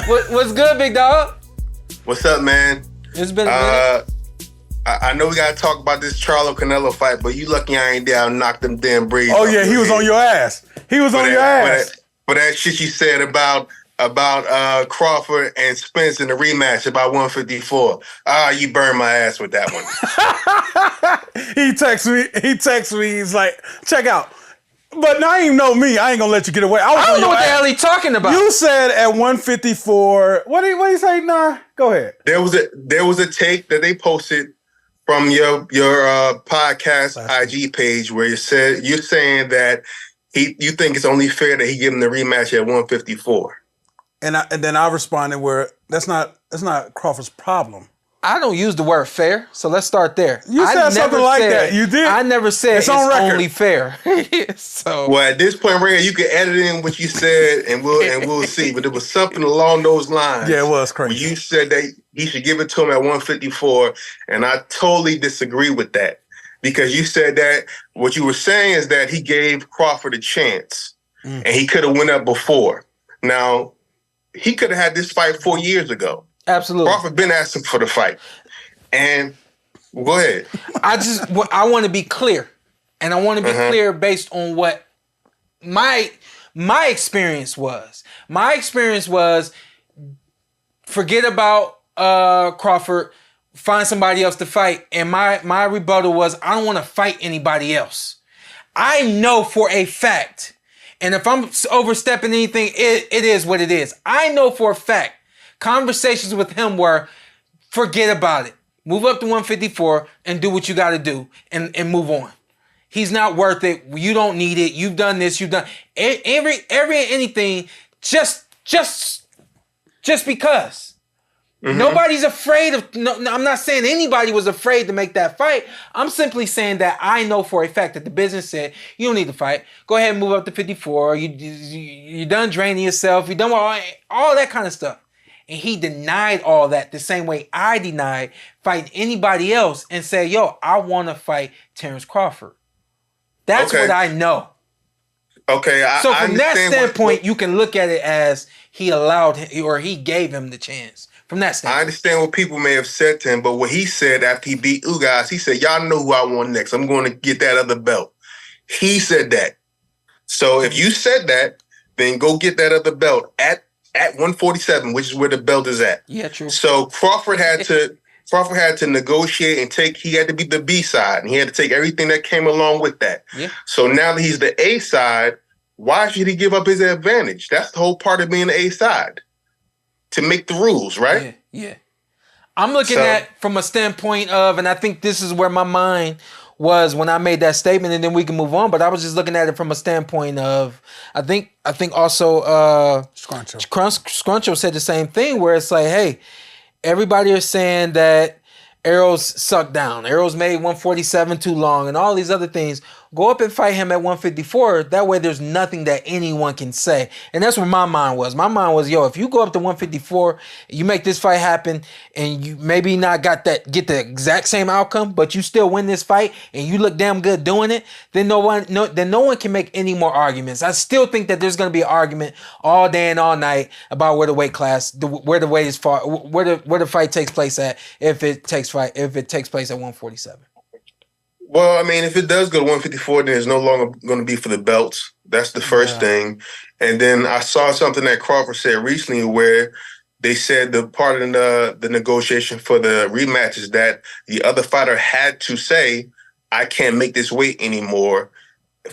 What's good, big dog? What's up, man? It's been a minute. I know we gotta talk about this Charlo Canelo fight, but you lucky I ain't there. I knocked them damn braids. Oh yeah, he was on your ass. He was on your ass. For that shit you said about Crawford and Spence in the rematch about 154. You burned my ass with that one. He texts me. He's like, check out. But now you know me. I ain't gonna let you get away. I don't know what the hell he talking about. You said at 154. What do you say? Nah, go ahead. There was a take that they posted from your podcast IG page where you're saying that you think it's only fair that he give him the rematch at 154. And then I responded where that's not Crawford's problem. I don't use the word fair, so let's start there. You said something like that. You did. I never said it's only fair. So well, at this point, Ray, you can edit in what you said, and we'll see. But it was something along those lines. Yeah, it was crazy. Where you said that he should give it to him at 154, and I totally disagree with that because you said that what you were saying is that he gave Crawford a chance, and he could have went up before. Now, he could have had this fight 4 years ago. Absolutely. Crawford been asking for the fight. And go ahead. I want to be clear. And I want to be clear based on what my experience was. My experience was forget about Crawford, find somebody else to fight. And my rebuttal was I don't want to fight anybody else. I know for a fact, and if I'm overstepping anything, it is what it is. I know for a fact conversations with him were, forget about it. Move up to 154 and do what you got to do and move on. He's not worth it. You don't need it. You've done this. You've done anything just because. Nobody's afraid of. No, I'm not saying anybody was afraid to make that fight. I'm simply saying that I know for a fact that the business said you don't need to fight. Go ahead and move up to 54. You're done draining yourself. You're done with all that kind of stuff. And he denied all that the same way I denied fighting anybody else and say, yo, I want to fight Terence Crawford. That's what I know. Okay. So from that standpoint, you can look at it as he allowed him or he gave him the chance. From that standpoint. I understand what people may have said to him, but what he said after he beat Ugas, he said, y'all know who I want next. I'm going to get that other belt. He said that. So if you said that, then go get that other belt at 147, which is where the belt is at. Yeah, true. So Crawford had to negotiate and he had to be the B side, and he had to take everything that came along with that. Yeah. So now that he's the A side, why should he give up his advantage? That's the whole part of being the A side. To make the rules, right? Yeah. I'm looking at from a standpoint of, and I think this is where my mind was when I made that statement, and then we can move on. But I was just looking at it from a standpoint of, I think also Scruncho said the same thing, where it's like, hey, everybody is saying that Errol's sucked down. Errol's made 147 too long, and all these other things. Go up and fight him at 154. That way there's nothing that anyone can say. And that's where my mind was. My mind was, yo, if you go up to 154, you make this fight happen, and you maybe not get the exact same outcome, but you still win this fight, and you look damn good doing it, then no one can make any more arguments. I still think that there's going to be an argument all day and all night about where the weight class, where the weight is far, where the fight takes place at, if it takes place at 147. Well, I mean, if it does go to 154, then it's no longer going to be for the belts. That's the first thing. And then I saw something that Crawford said recently where they said the part of the negotiation for the rematch is that the other fighter had to say, I can't make this weight anymore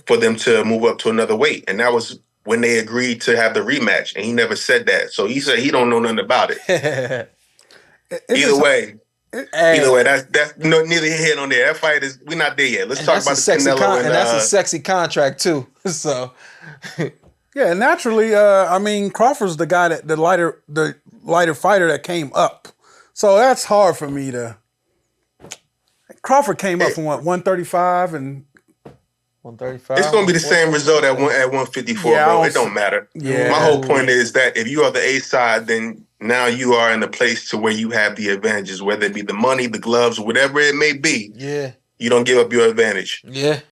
for them to move up to another weight. And that was when they agreed to have the rematch. And he never said that. So he said he don't know nothing about it. Either way, that's neither here nor there. That fight we're not there yet. Let's talk about the Canelo and that's a sexy contract too. So yeah, naturally, I mean, Crawford's the guy the lighter fighter that came up. So that's hard for me to. Crawford came up from 135 and 135. It's going to be the same result at 154, bro. It don't matter. Yeah. My whole point is that if you are the A side, then now you are in a place to where you have the advantages, whether it be the money, the gloves, whatever it may be. Yeah. You don't give up your advantage. Yeah.